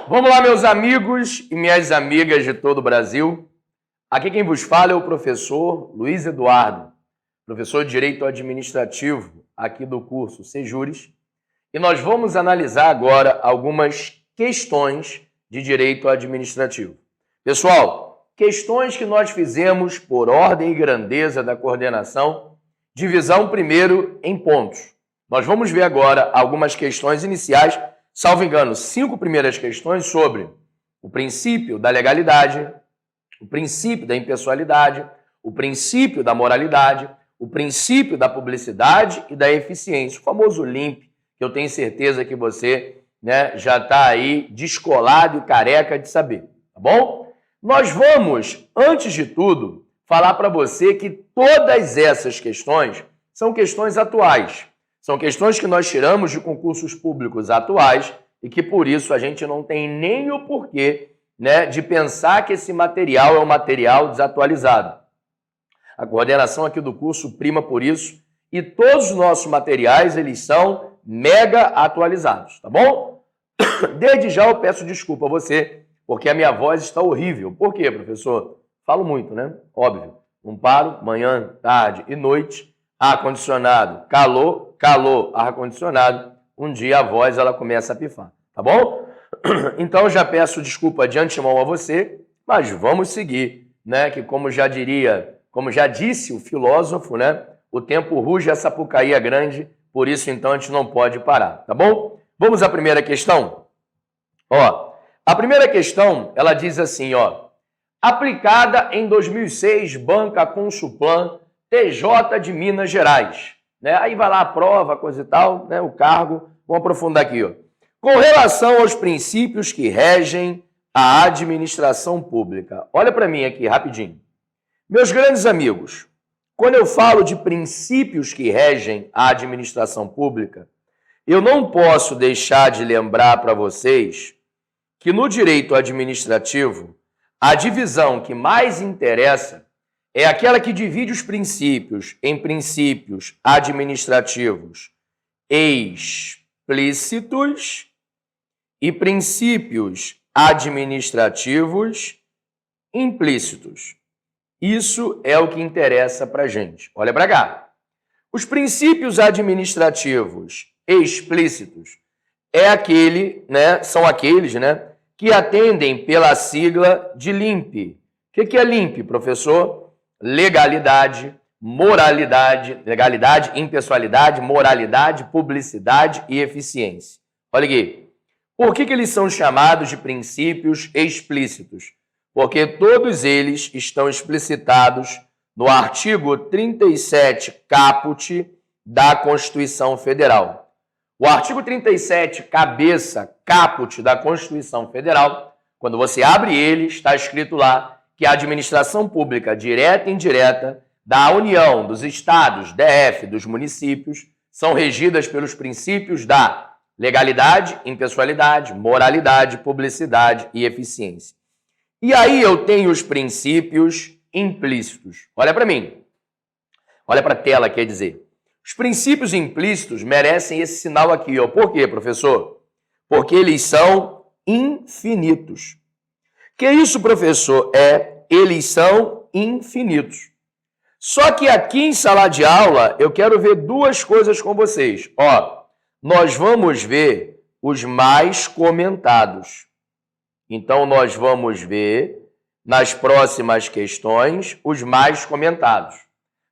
Vamos lá, meus amigos e minhas amigas de todo o Brasil. Aqui quem vos fala é o professor Luiz Eduardo, professor de Direito Administrativo aqui do curso Sejures, e nós vamos analisar agora algumas questões de Direito Administrativo. Pessoal, questões que nós fizemos por ordem e grandeza da coordenação, divisão primeiro em pontos. Nós vamos ver agora algumas questões iniciais, salvo engano, 5 primeiras questões sobre o princípio da legalidade, o princípio da impessoalidade, o princípio da moralidade, o princípio da publicidade e da eficiência, o famoso LIMP, que eu tenho certeza que você já está aí descolado e careca de saber, tá bom? Nós vamos, antes de tudo, falar para você que todas essas questões são questões atuais. São questões que nós tiramos de concursos públicos atuais e que, por isso, a gente não tem nem o porquê de pensar que esse material é um material desatualizado. A coordenação aqui do curso prima por isso e todos os nossos materiais, eles são mega atualizados, tá bom? Desde já eu peço desculpa a você, porque a minha voz está horrível. Por quê, professor? Falo muito, né? Óbvio. Não paro, manhã, tarde e noite, ar-condicionado, calor, ar-condicionado, um dia a voz ela começa a pifar, tá bom? Então já peço desculpa de antemão a você, mas vamos seguir, que como já disse o filósofo, o tempo ruge, a Sapucaí é grande, por isso então a gente não pode parar, tá bom? Vamos à primeira questão? A primeira questão, ela diz assim, aplicada em 2006, Banca Consulplan, TJ de Minas Gerais. Aí vai lá a prova, coisa e tal, o cargo. Vamos aprofundar aqui. Com relação aos princípios que regem a administração pública. Olha para mim aqui, rapidinho. Meus grandes amigos, quando eu falo de princípios que regem a administração pública, eu não posso deixar de lembrar para vocês que no direito administrativo, a divisão que mais interessa é aquela que divide os princípios em princípios administrativos explícitos e princípios administrativos implícitos. Isso é o que interessa para a gente. Olha para cá. Os princípios administrativos explícitos são aqueles que atendem pela sigla de LIMP. O que é LIMP, professor? Legalidade, moralidade, impessoalidade, moralidade, publicidade e eficiência. Olha aqui. Por que eles são chamados de princípios explícitos? Porque todos eles estão explicitados no artigo 37 caput da Constituição Federal. O artigo 37, cabeça, caput da Constituição Federal, quando você abre ele, está escrito lá que a administração pública direta e indireta da União, dos estados, DF, dos municípios, são regidas pelos princípios da legalidade, impessoalidade, moralidade, publicidade e eficiência. E aí eu tenho os princípios implícitos. Olha para mim. Olha para a tela, quer dizer. Os princípios implícitos merecem esse sinal aqui. Por quê, professor? Porque eles são infinitos. Que isso, professor? Eles são infinitos. Só que aqui em sala de aula, eu quero ver duas coisas com vocês. Nós vamos ver os mais comentados. Então, nós vamos ver, nas próximas questões, os mais comentados.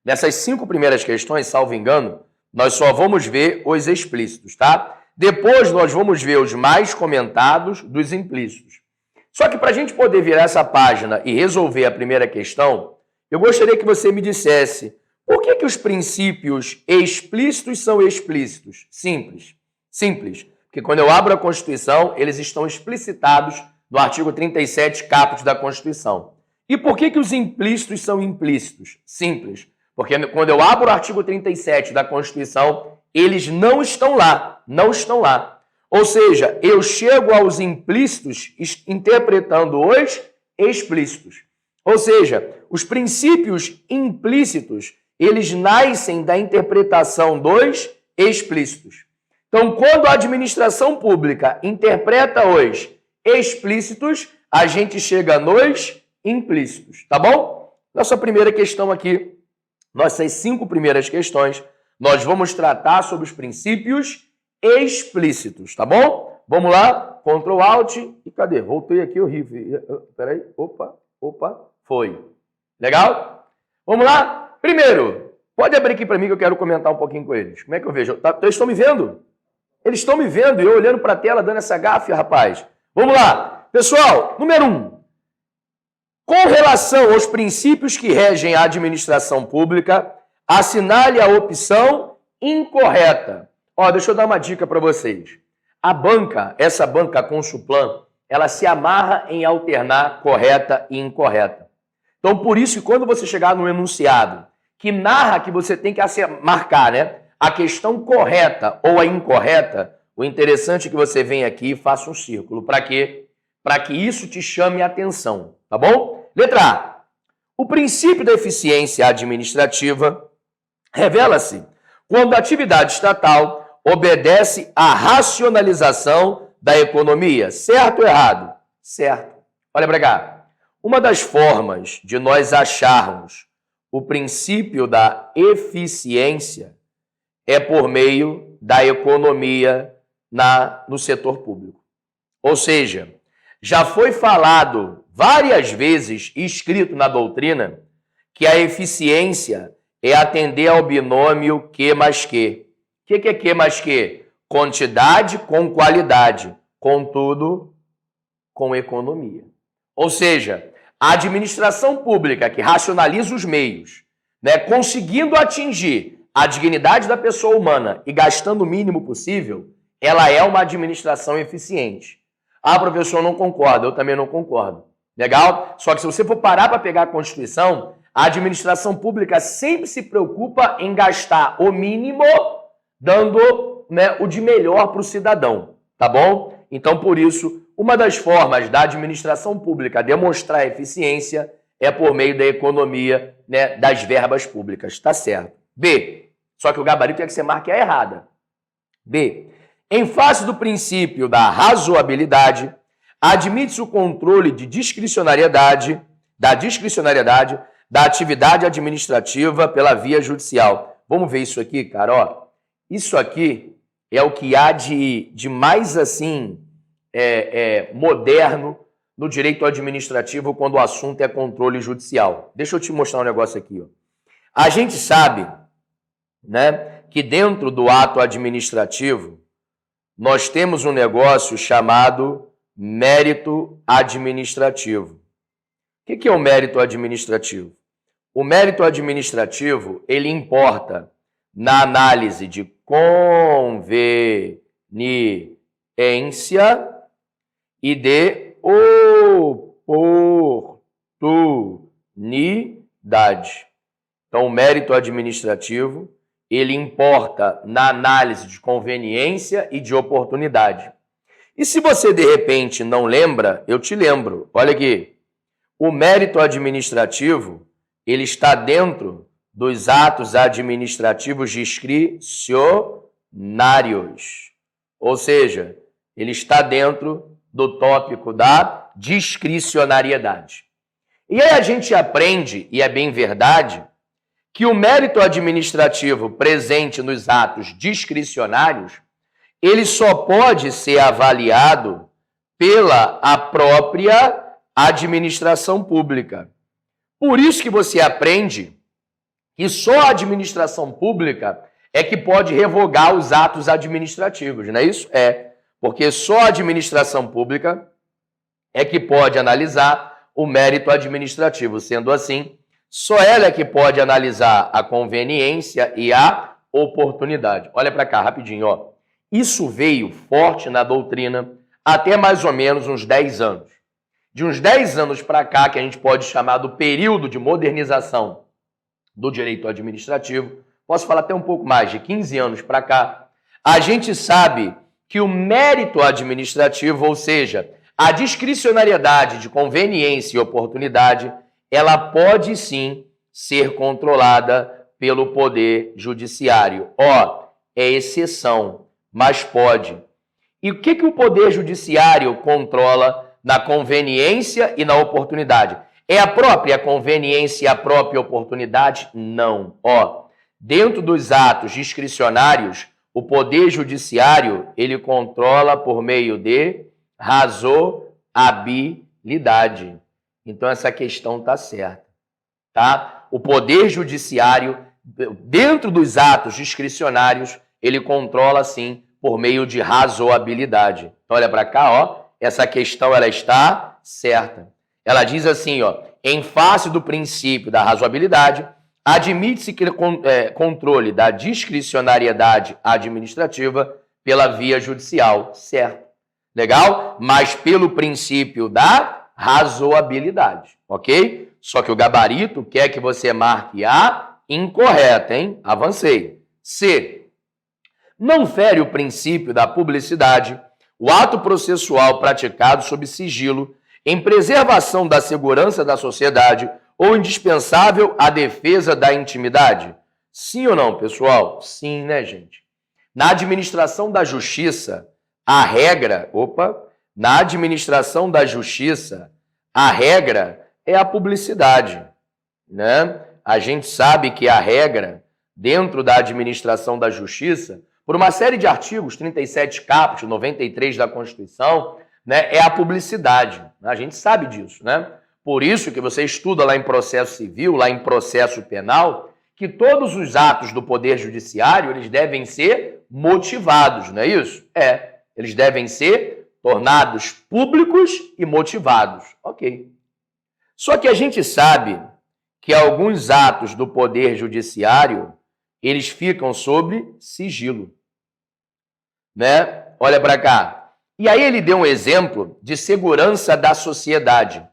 Nessas 5 primeiras questões, salvo engano, nós só vamos ver os explícitos, tá? Depois, nós vamos ver os mais comentados dos implícitos. Só que para a gente poder virar essa página e resolver a primeira questão, eu gostaria que você me dissesse por que os princípios explícitos são explícitos? Simples. Simples. Porque quando eu abro a Constituição, eles estão explicitados no artigo 37 caput da Constituição. E por que os implícitos são implícitos? Simples. Porque quando eu abro o artigo 37 da Constituição, eles não estão lá. Não estão lá. Ou seja, eu chego aos implícitos interpretando os explícitos. Ou seja, os princípios implícitos, eles nascem da interpretação dos explícitos. Então, quando a administração pública interpreta os explícitos, a gente chega nos implícitos, tá bom? Nossa primeira questão aqui, nossas 5 primeiras questões, nós vamos tratar sobre os princípios explícitos, tá bom? Vamos lá, Ctrl Alt e cadê? Voltei aqui, horrível. Peraí, opa, foi. Legal? Vamos lá? Primeiro, pode abrir aqui para mim que eu quero comentar um pouquinho com eles. Como é que eu vejo? Eles estão me vendo? Eles estão me vendo e eu olhando para a tela, dando essa gafe, rapaz. Vamos lá. Pessoal, número 1. Com relação aos princípios que regem a administração pública, assinale a opção incorreta. Ó, deixa eu dar uma dica para vocês. A banca, essa banca Consulplan, ela se amarra em alternar correta e incorreta. Então, por isso que quando você chegar no enunciado que narra que você tem que marcar, né, a questão correta ou a incorreta, o interessante é que você venha aqui e faça um círculo. Para quê? Para que isso te chame a atenção, tá bom? Letra A. O princípio da eficiência administrativa revela-se quando a atividade estatal obedece à racionalização da economia. Certo ou errado? Certo. Olha para cá. Uma das formas de nós acharmos o princípio da eficiência é por meio da economia no setor público. Ou seja, já foi falado várias vezes e escrito na doutrina que a eficiência é atender ao binômio Q mais Q. O que é Q mais Q? Quantidade com qualidade, contudo, com economia. Ou seja, a administração pública que racionaliza os meios, né, conseguindo atingir a dignidade da pessoa humana e gastando o mínimo possível, ela é uma administração eficiente. Ah, professor, não concordo. Eu também não concordo. Legal? Só que se você for parar para pegar a Constituição, a administração pública sempre se preocupa em gastar o mínimo, dando, né, o de melhor para o cidadão. Tá bom? Então, por isso, uma das formas da administração pública demonstrar eficiência é por meio da economia, né, das verbas públicas. Tá certo. B. Só que o gabarito é que você marque a errada. B. Em face do princípio da razoabilidade, admite-se o controle de discricionariedade da atividade administrativa pela via judicial. Vamos ver isso aqui, cara. Ó, isso aqui é o que há de mais assim moderno no direito administrativo quando o assunto é controle judicial. Deixa eu te mostrar um negócio aqui. Ó. A gente sabe, né, que dentro do ato administrativo nós temos um negócio chamado mérito administrativo. O que é o mérito administrativo? O mérito administrativo, ele importa na análise de conveniência e de oportunidade. Então, o mérito administrativo, ele importa na análise de conveniência e de oportunidade. E se você, de repente, não lembra, eu te lembro. Olha aqui. O mérito administrativo, ele está dentro dos atos administrativos discricionários. Ou seja, ele está dentro do tópico da discricionariedade. E aí a gente aprende, e é bem verdade, que o mérito administrativo presente nos atos discricionários, ele só pode ser avaliado pela a própria administração pública. Por isso que você aprende que só a administração pública é que pode revogar os atos administrativos, não é isso? É, porque só a administração pública é que pode analisar o mérito administrativo. Sendo assim, só ela é que pode analisar a conveniência e a oportunidade. Olha para cá, rapidinho, ó. Isso veio forte na doutrina até mais ou menos uns 10 anos. De uns 10 anos para cá, que a gente pode chamar do período de modernização do direito administrativo, posso falar até um pouco mais, de 15 anos para cá, a gente sabe que o mérito administrativo, ou seja, a discricionariedade de conveniência e oportunidade, ela pode sim ser controlada pelo Poder Judiciário. Ó, é exceção, mas pode. E o que o Poder Judiciário controla na conveniência e na oportunidade? É a própria conveniência e a própria oportunidade? Não. Ó, dentro dos atos discricionários, o Poder Judiciário, ele controla por meio de razoabilidade. Então, essa questão está certa, tá? O Poder Judiciário, dentro dos atos discricionários, ele controla, sim, por meio de razoabilidade. Então, olha para cá, ó, essa questão ela está certa. Ela diz assim, ó, em face do princípio da razoabilidade, admite-se que controle da discricionariedade administrativa pela via judicial, certo? Legal? Mas pelo princípio da razoabilidade, ok? Só que o gabarito quer que você marque a incorreta, hein? Avancei. C. Não fere o princípio da publicidade o ato processual praticado sob sigilo em preservação da segurança da sociedade ou indispensável à defesa da intimidade? Sim ou não, pessoal? Sim, né, gente? Na administração da justiça, a regra... Na administração da justiça, a regra é a publicidade, né? A gente sabe que a regra, dentro da administração da justiça, por uma série de artigos, 37 caput, 93 da Constituição, né, é a publicidade. A gente sabe disso, né? Por isso que você estuda lá em processo civil, lá em processo penal, que todos os atos do Poder Judiciário, eles devem ser motivados, não é isso? Eles devem ser tornados públicos e motivados. Ok. Só que a gente sabe que alguns atos do Poder Judiciário, eles ficam sob sigilo, né? Olha para cá. E aí ele deu um exemplo de segurança da sociedade.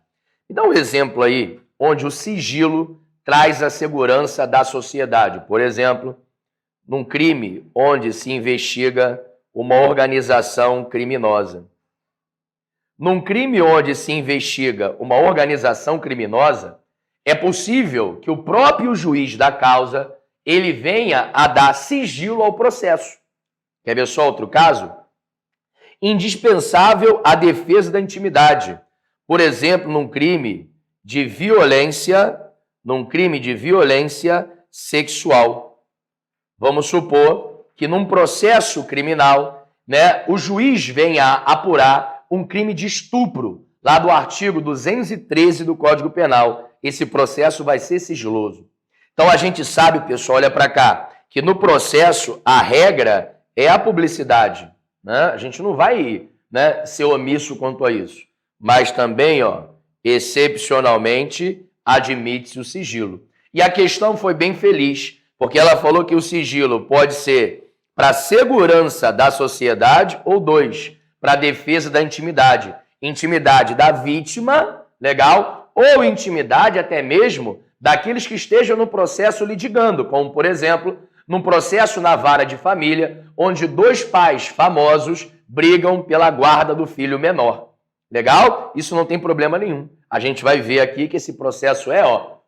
Me dá um exemplo aí, onde o sigilo traz a segurança da sociedade. Por exemplo, num crime onde se investiga uma organização criminosa. Num crime onde se investiga uma organização criminosa, é possível que o próprio juiz da causa ele venha a dar sigilo ao processo. Quer ver só outro caso? Indispensável à defesa da intimidade. Por exemplo, num crime de violência sexual. Vamos supor que num processo criminal, né, o juiz venha a apurar um crime de estupro, lá do artigo 213 do Código Penal. Esse processo vai ser sigiloso. Então a gente sabe, pessoal, olha para cá, que no processo a regra é a publicidade, né? A gente não vai, né, ser omisso quanto a isso. Mas também, ó, excepcionalmente, admite-se o sigilo. E a questão foi bem feliz, porque ela falou que o sigilo pode ser para segurança da sociedade ou dois, para defesa da intimidade. Intimidade da vítima, legal? Ou intimidade até mesmo daqueles que estejam no processo litigando, como, por exemplo, num processo na vara de família, onde dois pais famosos brigam pela guarda do filho menor. Legal? Isso não tem problema nenhum. A gente vai ver aqui que esse processo é, ó,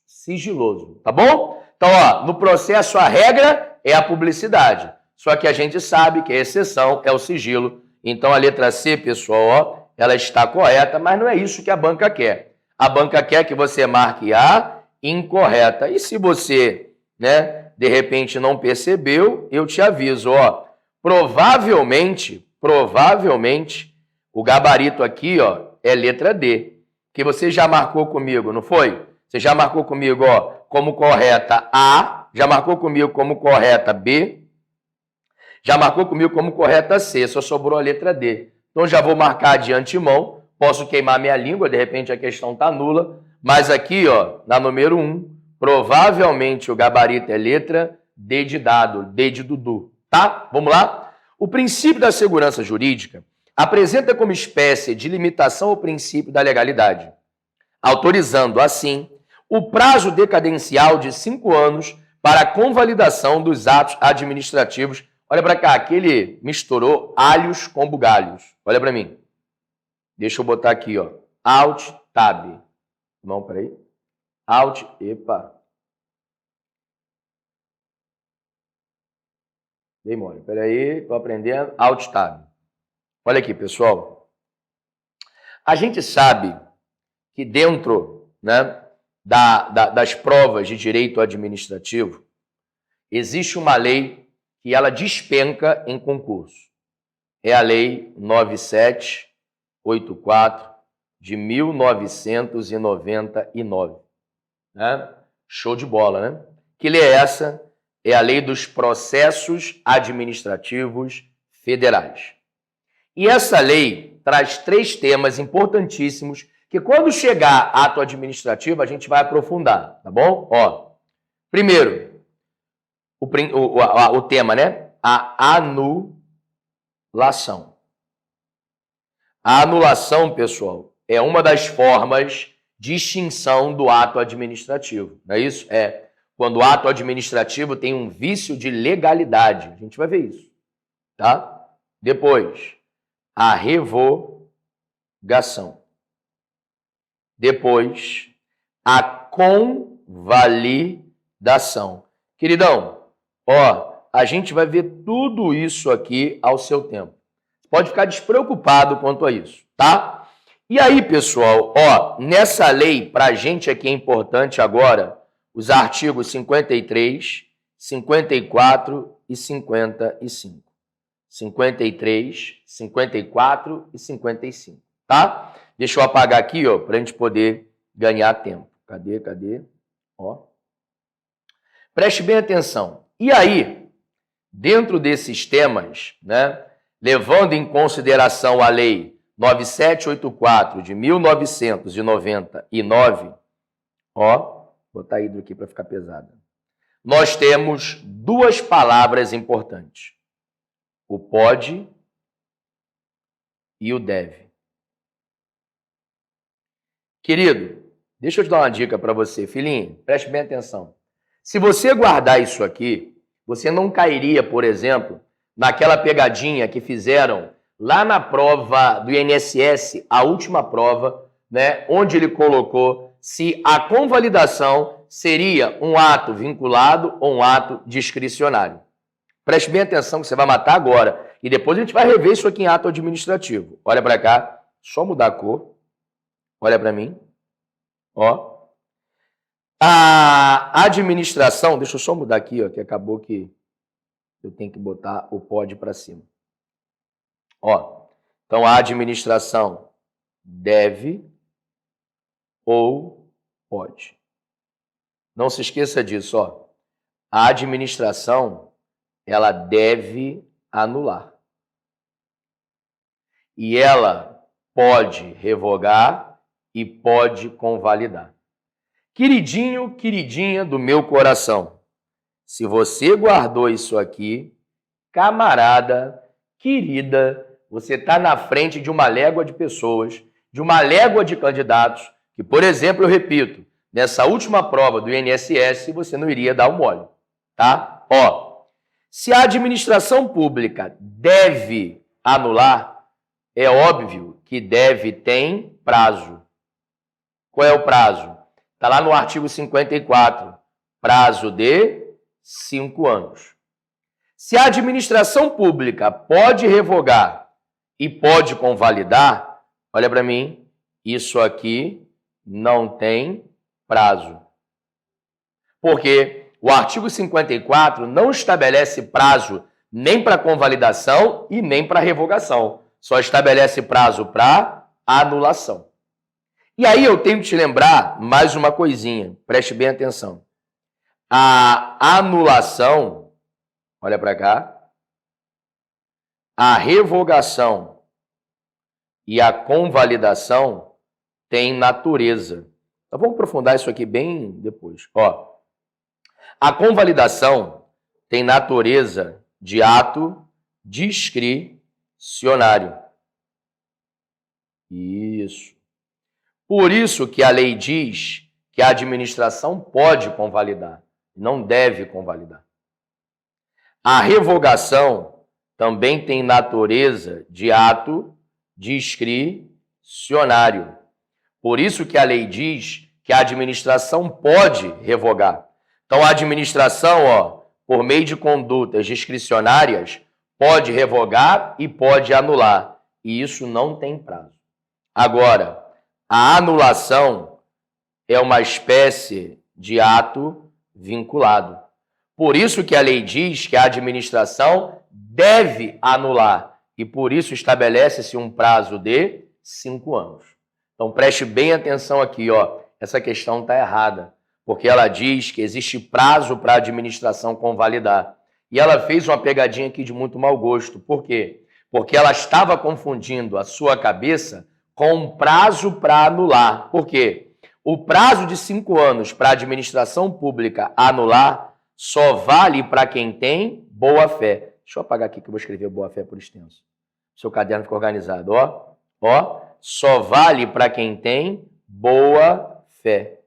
sigiloso, tá bom? Então, ó, no processo a regra é a publicidade. Só que a gente sabe que a exceção é o sigilo. Então, a letra C, pessoal, ó, ela está correta, mas não é isso que a banca quer. A banca quer que você marque a incorreta. E se você, né, de repente não percebeu, eu te aviso, ó, provavelmente, o gabarito aqui, ó, é letra D, que você já marcou comigo, não foi? Você já marcou comigo, ó, como correta A, já marcou comigo como correta B, já marcou comigo como correta C, só sobrou a letra D. Então já vou marcar de antemão, posso queimar minha língua, de repente a questão está nula, mas aqui, ó, na número 1, provavelmente o gabarito é letra D de dado, D de Dudu, tá? Vamos lá? O princípio da segurança jurídica apresenta como espécie de limitação ao princípio da legalidade, autorizando, assim, o prazo decadencial de 5 anos para a convalidação dos atos administrativos. Olha para cá, aqui ele misturou alhos com bugalhos. Olha para mim. Deixa eu botar aqui, ó. Alt, Tab. Não, peraí. Alt, epa. Dei mole. Peraí, tô aprendendo. Alt, Tab. Olha aqui, pessoal. A gente sabe que dentro, né, das provas de direito administrativo, existe uma lei que ela despenca em concurso. É a Lei 9784 de 1999. Né? Show de bola, né? Que lei é essa? É a Lei dos Processos Administrativos Federais. E essa lei traz 3 temas importantíssimos que quando chegar ato administrativo a gente vai aprofundar, tá bom? Ó, primeiro, o tema, né? A anulação. A anulação, pessoal, é uma das formas de extinção do ato administrativo, não é isso? É quando o ato administrativo tem um vício de legalidade. A gente vai ver isso, tá? Depois, a revogação. Depois, a convalidação. Queridão, ó, a gente vai ver tudo isso aqui ao seu tempo. Pode ficar despreocupado quanto a isso, tá? E aí, pessoal, ó, nessa lei, pra gente aqui é importante agora os artigos 53, 54 e 55. 53, 54 e 55, tá? Deixa eu apagar aqui, ó, pra gente poder ganhar tempo. Cadê? Ó. Preste bem atenção. E aí, dentro desses temas, né, levando em consideração a Lei 9784 de 1999, ó, vou botar hidro aqui para ficar pesada. Nós temos 2 palavras importantes. O pode e o deve. Querido, deixa eu te dar uma dica para você, filhinho, preste bem atenção. Se você guardar isso aqui, você não cairia, por exemplo, naquela pegadinha que fizeram lá na prova do INSS, a última prova, né, onde ele colocou se a convalidação seria um ato vinculado ou um ato discricionário. Preste bem atenção que você vai matar agora. E depois a gente vai rever isso aqui em ato administrativo. Olha para cá, só mudar a cor. Olha para mim. Ó. A administração, deixa eu só mudar aqui, ó, que acabou que eu tenho que botar o pode para cima. Ó. Então a administração deve ou pode. Não se esqueça disso, ó. A administração ela deve anular. E ela pode revogar e pode convalidar. Queridinho, queridinha do meu coração, se você guardou isso aqui, camarada, querida, você está na frente de uma légua de pessoas, de uma légua de candidatos, que, por exemplo, eu repito, nessa última prova do INSS, você não iria dar o mole, tá? Ó, se a administração pública deve anular, é óbvio que deve tem prazo. Qual é o prazo? Está lá no artigo 54, prazo de 5 anos. Se a administração pública pode revogar e pode convalidar, olha para mim, isso aqui não tem prazo. Porque o artigo 54 não estabelece prazo nem para convalidação e nem para revogação. Só estabelece prazo para anulação. E aí eu tenho que te lembrar mais uma coisinha. Preste bem atenção. A anulação, olha para cá, a revogação e a convalidação têm natureza. Então vamos aprofundar isso aqui bem depois. Ó. A convalidação tem natureza de ato discricionário. Isso. Por isso que a lei diz que a administração pode convalidar, não deve convalidar. A revogação também tem natureza de ato discricionário. Por isso que a lei diz que a administração pode revogar. Então, a administração, ó, por meio de condutas discricionárias, pode revogar e pode anular. e isso não tem prazo. Agora, a anulação é uma espécie de ato vinculado. Por isso que a lei diz que a administração deve anular e por isso estabelece-se um prazo de 5 anos. Então preste bem atenção aqui, ó. Essa questão está errada, porque ela diz que existe prazo para a administração convalidar. E ela fez uma pegadinha aqui de muito mau gosto. Por quê? Porque ela estava confundindo a sua cabeça com um prazo para anular. Por quê? O prazo de 5 anos para a administração pública anular só vale para quem tem boa-fé. Deixa eu apagar aqui que eu vou escrever boa-fé por extenso. Seu caderno fica organizado, ó. Ó, só vale para quem tem boa-fé.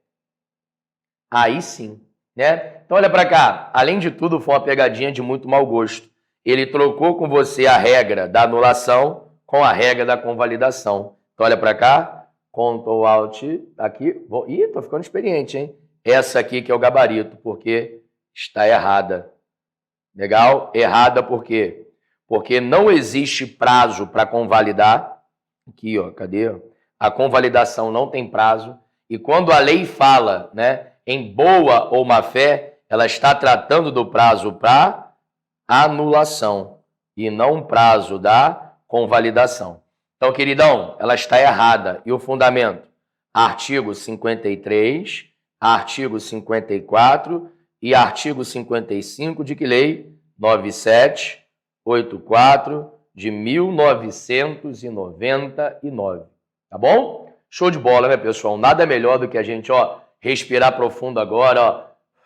Aí sim, né? Então olha para cá. Além de tudo, foi uma pegadinha de muito mau gosto. Ele trocou com você a regra da anulação com a regra da convalidação. Então olha para cá. Ctrl Alt aqui. Ih, tô ficando experiente, hein? Essa aqui que é o gabarito, porque está errada. Legal? Errada por quê? Porque não existe prazo para convalidar. Aqui, ó, cadê? A convalidação não tem prazo. E quando a lei fala, né, em boa ou má fé, ela está tratando do prazo para anulação e não prazo da convalidação. Então, queridão, ela está errada. E o fundamento? Artigo 53, artigo 54 e artigo 55 de que lei? 9784 de 1999. Tá bom? Show de bola, né, pessoal? Nada melhor do que a gente, ó, respirar profundo agora, ó,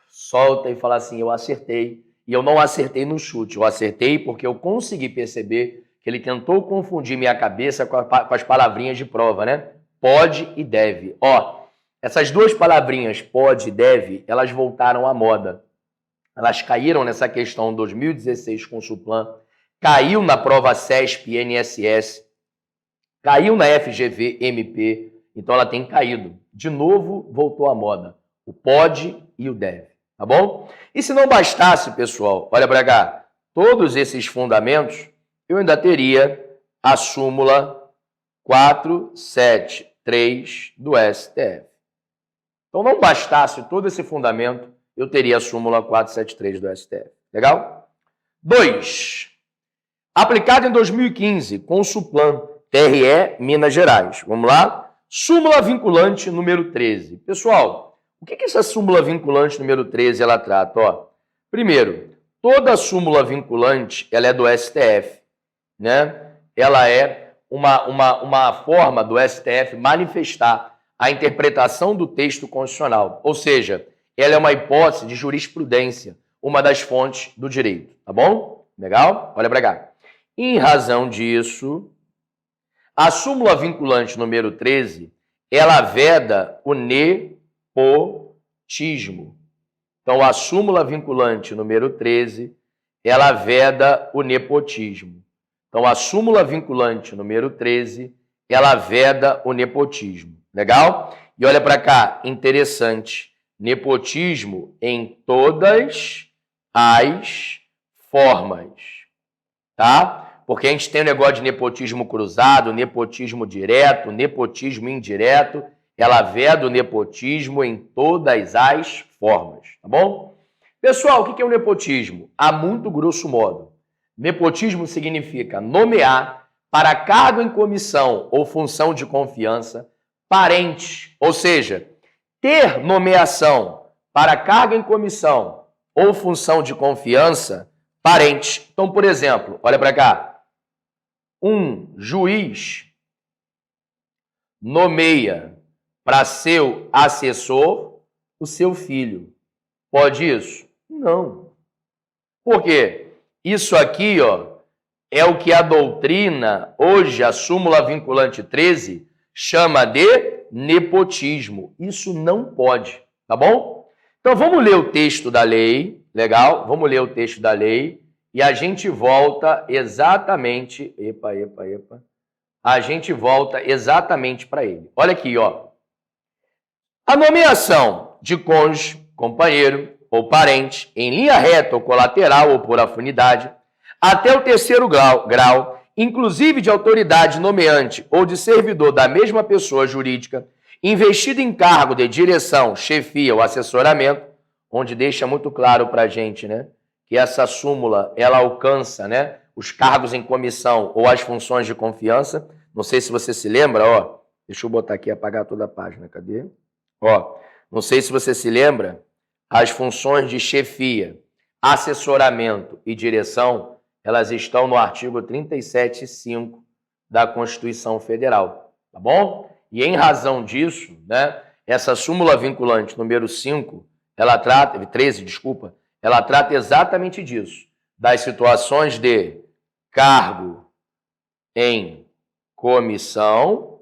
solta e falar assim, eu acertei. E eu não acertei no chute, eu acertei porque eu consegui perceber que ele tentou confundir minha cabeça com as palavrinhas de prova, né? Pode e deve. Ó, essas duas palavrinhas, pode e deve, elas voltaram à moda. Elas caíram nessa questão 2016 com o Suplan, caiu na prova CESP e INSS, caiu na FGV MP, então ela tem caído. De novo, voltou à moda. O pode e o deve, tá bom? E se não bastasse, pessoal, olha para cá, todos esses fundamentos, eu ainda teria a súmula 473 do STF. Então, não bastasse todo esse fundamento, eu teria a súmula 473 do STF. Legal? 2. Aplicado em 2015 com o Suplan, TRE, Minas Gerais. Vamos lá? Súmula vinculante número 13. Pessoal, o que essa súmula vinculante número 13 ela trata? Ó, primeiro, toda súmula vinculante ela é do STF. Né? Ela é uma forma do STF manifestar a interpretação do texto constitucional. Ou seja, ela é uma hipótese de jurisprudência, uma das fontes do direito. Tá bom? Legal? Olha para cá. Em razão disso, a súmula vinculante número 13, ela veda o nepotismo. Então, a súmula vinculante número 13, ela veda o nepotismo. Então, a súmula vinculante número 13, ela veda o nepotismo. Legal? E olha para cá, interessante. Nepotismo em todas as formas. Tá? Porque a gente tem o negócio de nepotismo cruzado, nepotismo direto, nepotismo indireto. Ela veda o nepotismo em todas as formas. Tá bom? Pessoal, o que é o nepotismo? A muito grosso modo. Nepotismo significa nomear para cargo em comissão ou função de confiança parentes, ou seja, ter nomeação para cargo em comissão ou função de confiança parentes. Então, por exemplo, olha para cá, um juiz nomeia para seu assessor o seu filho. Pode isso? Não. Por quê? Isso aqui, ó, é o que a doutrina, hoje, a súmula vinculante 13, chama de nepotismo. Isso não pode, tá bom? Então, vamos ler o texto da lei, legal? Vamos ler o texto da lei e a gente volta exatamente... A gente volta exatamente para ele. Olha aqui, ó. A nomeação de cônjuge, companheiro ou parente, em linha reta ou colateral ou por afinidade, até o terceiro grau, inclusive de autoridade nomeante ou de servidor da mesma pessoa jurídica, investido em cargo de direção, chefia ou assessoramento, onde deixa muito claro para a gente, né, que essa súmula, ela alcança, né, os cargos em comissão ou as funções de confiança. Não sei se você se lembra, ó, deixa eu botar aqui, apagar toda a página, cadê? Ó, não sei se você se lembra, as funções de chefia, assessoramento e direção, elas estão no artigo 37.5 da Constituição Federal, tá bom? E em razão disso, né, essa súmula vinculante número 5, ela trata, 13, desculpa, ela trata exatamente disso, das situações de cargo em comissão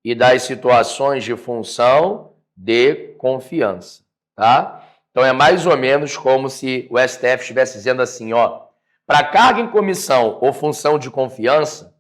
e das situações de função de confiança, tá? Então é mais ou menos como se o STF estivesse dizendo assim, ó, para cargo em comissão ou função de confiança,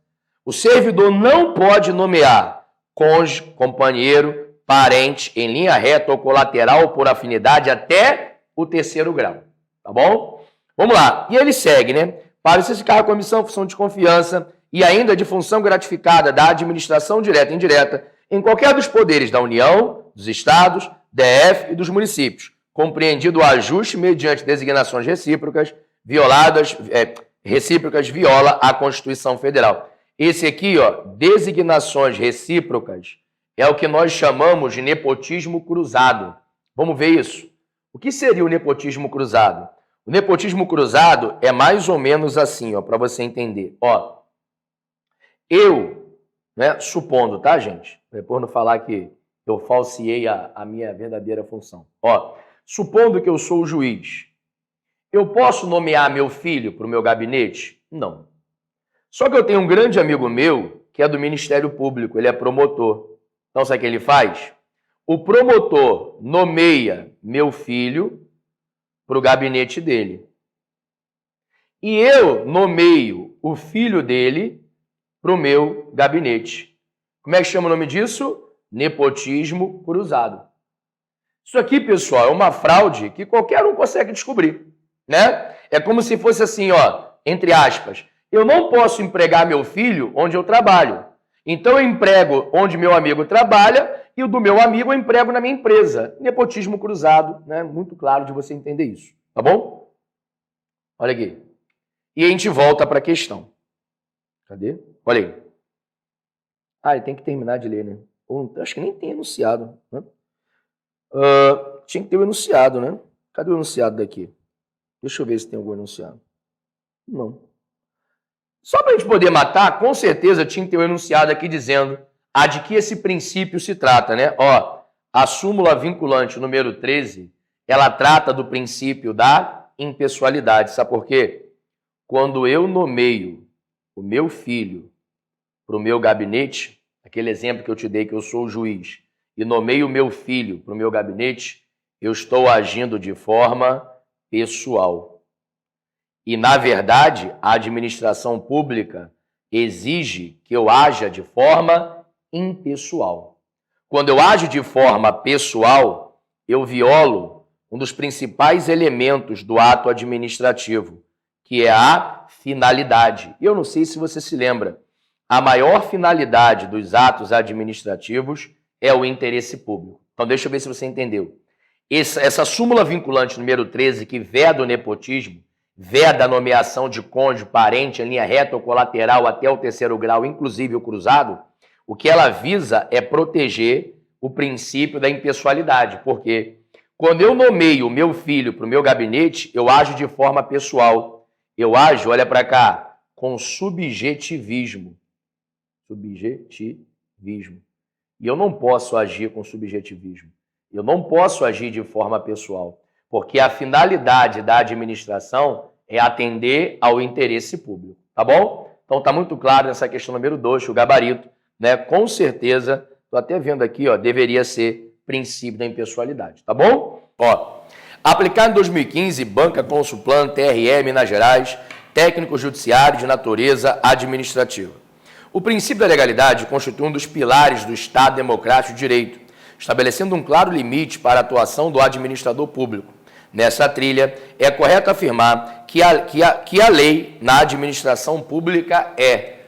o servidor não pode nomear cônjuge, companheiro, parente, em linha reta ou colateral por afinidade até o 3º grau, tá bom? Vamos lá, e ele segue, né? Para esse cargo, comissão, função de confiança e ainda de função gratificada da administração direta e indireta em qualquer dos poderes da União, dos Estados, DF e dos municípios, compreendido o ajuste mediante designações recíprocas, recíprocas viola a Constituição Federal. Esse aqui, ó, designações recíprocas, é o que nós chamamos de nepotismo cruzado. Vamos ver isso. O que seria o nepotismo cruzado? O nepotismo cruzado é mais ou menos assim, ó, para você entender. Ó, eu, né, supondo, tá, gente? Depois não falar que eu falseei a minha verdadeira função. Ó, supondo que eu sou o juiz, eu posso nomear meu filho para o meu gabinete? Não. Só que eu tenho um grande amigo meu que é do Ministério Público, ele é promotor. Então, sabe o que ele faz? O promotor nomeia meu filho para o gabinete dele. E eu nomeio o filho dele para o meu gabinete. Como é que chama o nome disso? Nepotismo cruzado. Isso aqui, pessoal, é uma fraude que qualquer um consegue descobrir, né? É como se fosse assim, ó, entre aspas, eu não posso empregar meu filho onde eu trabalho. Então eu emprego onde meu amigo trabalha e o do meu amigo eu emprego na minha empresa. Nepotismo cruzado, né? Muito claro de você entender isso, tá bom? Olha aqui. E a gente volta para a questão. Cadê? Olha aí. Ah, ele tem que terminar de ler, né? Acho que nem tem enunciado, né? Tinha que ter o enunciado, né? Cadê o enunciado daqui? Deixa eu ver se tem algum enunciado. Não. Só para a gente poder matar, com certeza tinha que ter um enunciado aqui dizendo de que esse princípio se trata, né? Ó, a súmula vinculante número 13, ela trata do princípio da impessoalidade. Sabe por quê? Quando eu nomeio o meu filho para o meu gabinete, aquele exemplo que eu te dei que eu sou o juiz, e nomeio o meu filho para o meu gabinete, eu estou agindo de forma pessoal. E, na verdade, a administração pública exige que eu haja de forma impessoal. Quando eu ajo de forma pessoal, eu violo um dos principais elementos do ato administrativo, que é a finalidade. Eu não sei se você se lembra, a maior finalidade dos atos administrativos é o interesse público. Então, deixa eu ver se você entendeu. Essa súmula vinculante número 13, que veda o nepotismo, veda a nomeação de cônjuge, parente, em linha reta ou colateral até o 3º grau, inclusive o cruzado, o que ela visa é proteger o princípio da impessoalidade. Porque quando eu nomeio o meu filho para o meu gabinete, eu ajo de forma pessoal. Eu ajo, olha para cá, com subjetivismo. Subjetivismo. E eu não posso agir com subjetivismo. Eu não posso agir de forma pessoal. Porque a finalidade da administração é atender ao interesse público, tá bom? Então tá muito claro nessa questão número 2, o gabarito, né? Com certeza, tô até vendo aqui, ó, deveria ser princípio da impessoalidade, tá bom? Ó, aplicado em 2015, Banca Consulplan, TRE, Minas Gerais, técnico judiciário de natureza administrativa. O princípio da legalidade constitui um dos pilares do Estado Democrático de Direito, estabelecendo um claro limite para a atuação do administrador público. Nessa trilha, é correto afirmar que a lei na administração pública é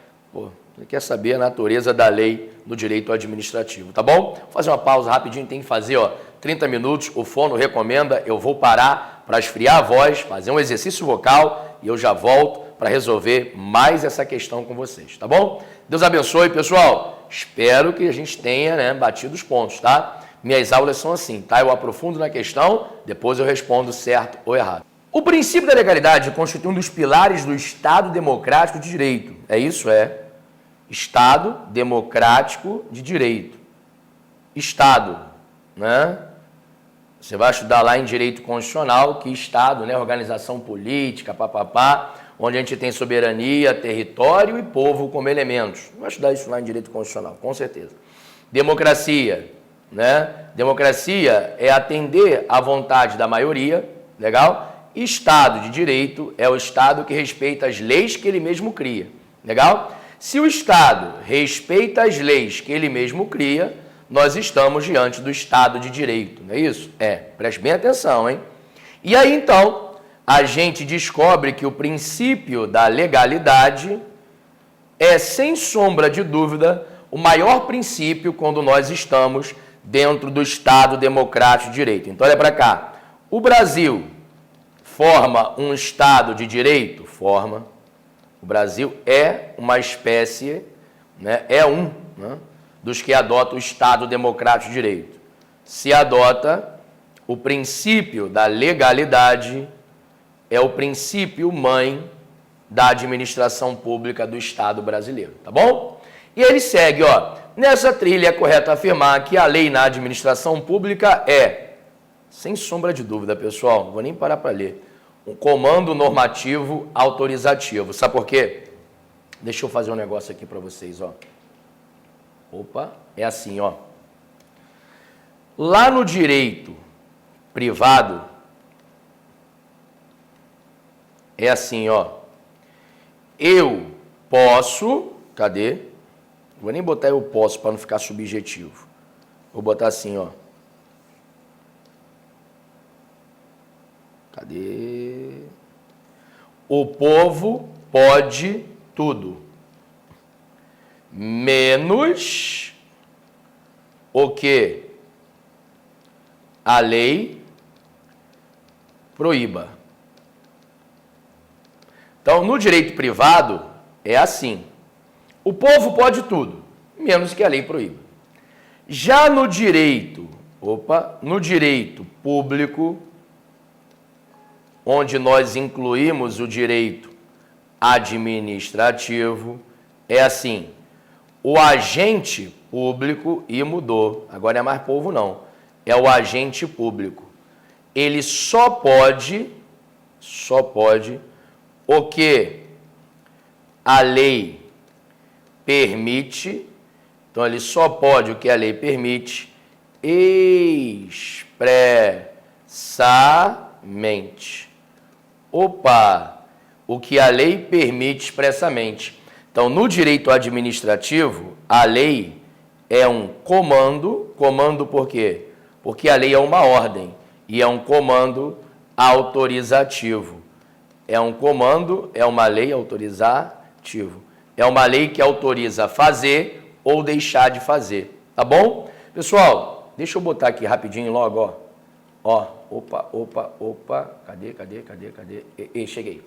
Ele quer saber a natureza da lei no direito administrativo, tá bom? Vou fazer uma pausa rapidinho, tem que fazer, 30 minutos, o fono recomenda, eu vou parar para esfriar a voz, fazer um exercício vocal e eu já volto para resolver mais essa questão com vocês, tá bom? Deus abençoe, pessoal. Espero que a gente tenha, batido os pontos, tá? Minhas aulas são assim, tá? Eu aprofundo na questão, depois eu respondo certo ou errado. O princípio da legalidade constitui um dos pilares do Estado democrático de direito. É isso? É. Estado democrático de direito. Estado, né? Você vai estudar lá em direito constitucional que Estado, organização política, papapá, onde a gente tem soberania, território e povo como elementos. Vai estudar isso lá em direito constitucional, com certeza. Democracia, Democracia é atender à vontade da maioria, legal? Estado de direito é o Estado que respeita as leis que ele mesmo cria, legal? Se o Estado respeita as leis que ele mesmo cria, nós estamos diante do Estado de direito, não é isso? Preste bem atenção, hein? E aí, então, a gente descobre que o princípio da legalidade é, sem sombra de dúvida, o maior princípio quando nós estamos dentro do Estado democrático de direito. Então, olha para cá. O Brasil forma um Estado de direito? Forma. O Brasil é uma espécie, dos que adota o Estado democrático de direito. Se adota o princípio da legalidade, é o princípio mãe da administração pública do Estado brasileiro, tá bom? E ele segue, nessa trilha é correto afirmar que a lei na administração pública é, sem sombra de dúvida, pessoal, não vou nem parar para ler, um comando normativo autorizativo. Sabe por quê? Deixa eu fazer um negócio aqui para vocês, Opa, é assim, Lá no direito privado, é assim, eu posso, cadê? Vou nem botar eu posso para não ficar subjetivo. Vou botar assim, Cadê? O povo pode tudo, menos o que a lei proíba. Então, no direito privado, é assim. O povo pode tudo, menos que a lei proíba. Já no direito, no direito público, onde nós incluímos o direito administrativo, é assim. O agente público, e mudou, agora não é mais povo não, é o agente público. Ele só pode o que a lei permite, então ele só pode o que a lei permite expressamente. O que a lei permite expressamente. Então, no direito administrativo, a lei é um comando por quê? Porque a lei é uma ordem e é um comando autorizativo. É um comando, é uma lei autorizativo. É uma lei que autoriza fazer ou deixar de fazer, tá bom? Pessoal, deixa eu botar aqui rapidinho logo, cadê? Cheguei.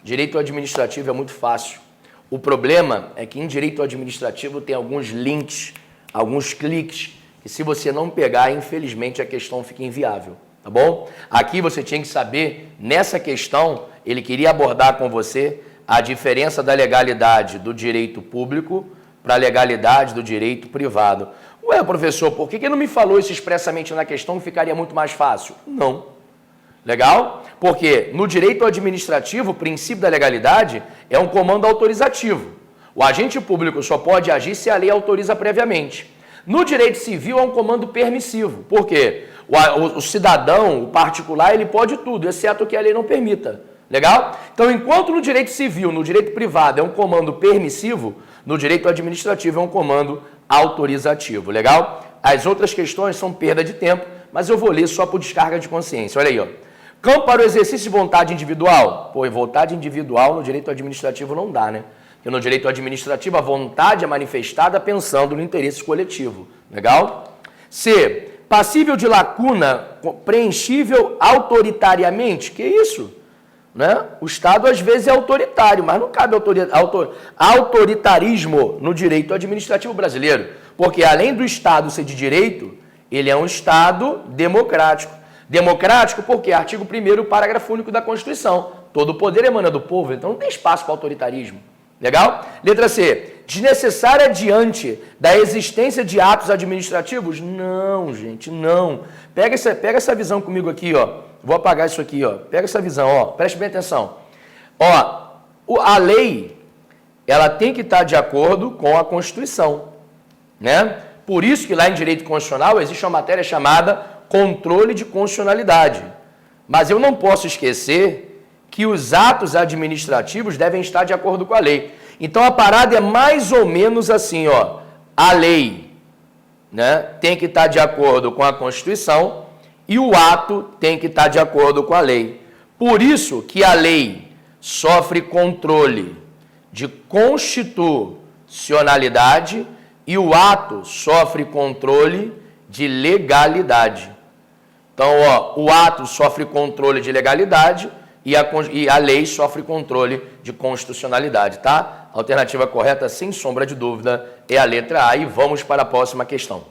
Direito administrativo é muito fácil. O problema é que em direito administrativo tem alguns links, alguns cliques, que se você não pegar, infelizmente a questão fica inviável, tá bom? Aqui você tinha que saber, nessa questão, ele queria abordar com você a diferença da legalidade do direito público para a legalidade do direito privado. Ué, professor, por que não me falou isso expressamente na questão que ficaria muito mais fácil? Não. Legal? Porque no direito administrativo, o princípio da legalidade é um comando autorizativo. O agente público só pode agir se a lei autoriza previamente. No direito civil é um comando permissivo. Por quê? O cidadão, o particular, ele pode tudo, exceto o que a lei não permita. Legal? Então, enquanto no direito civil, no direito privado é um comando permissivo, no direito administrativo é um comando autorizativo. Legal? As outras questões são perda de tempo, mas eu vou ler só por descarga de consciência. Olha aí, Campo para o exercício de vontade individual. Vontade individual no direito administrativo não dá, né? que no direito administrativo a vontade é manifestada pensando no interesse coletivo. Legal? C. Passível de lacuna, preenchível autoritariamente. Que isso? Né? O Estado às vezes é autoritário, mas não cabe autoritarismo no direito administrativo brasileiro, porque além do Estado ser de direito, ele é um Estado democrático. Democrático porque artigo 1º, parágrafo único da Constituição. Todo o poder emana do povo, então não tem espaço para autoritarismo. Legal? Letra C. Desnecessária diante da existência de atos administrativos? Não, gente, não. Pega essa visão comigo aqui, ó. Vou apagar isso aqui, ó. Pega essa visão, ó. Preste bem atenção. Ó, a lei, ela tem que estar de acordo com a Constituição, né? Por isso que lá em direito constitucional existe uma matéria chamada controle de constitucionalidade. Mas eu não posso esquecer que os atos administrativos devem estar de acordo com a lei. Então a parada é mais ou menos assim, ó. A lei, né, tem que estar de acordo com a Constituição e o ato tem que estar de acordo com a lei. Por isso que a lei sofre controle de constitucionalidade e o ato sofre controle de legalidade. Então, ó, o ato sofre controle de legalidade e a lei sofre controle de constitucionalidade, tá? A alternativa correta, sem sombra de dúvida, é a letra A. E vamos para a próxima questão.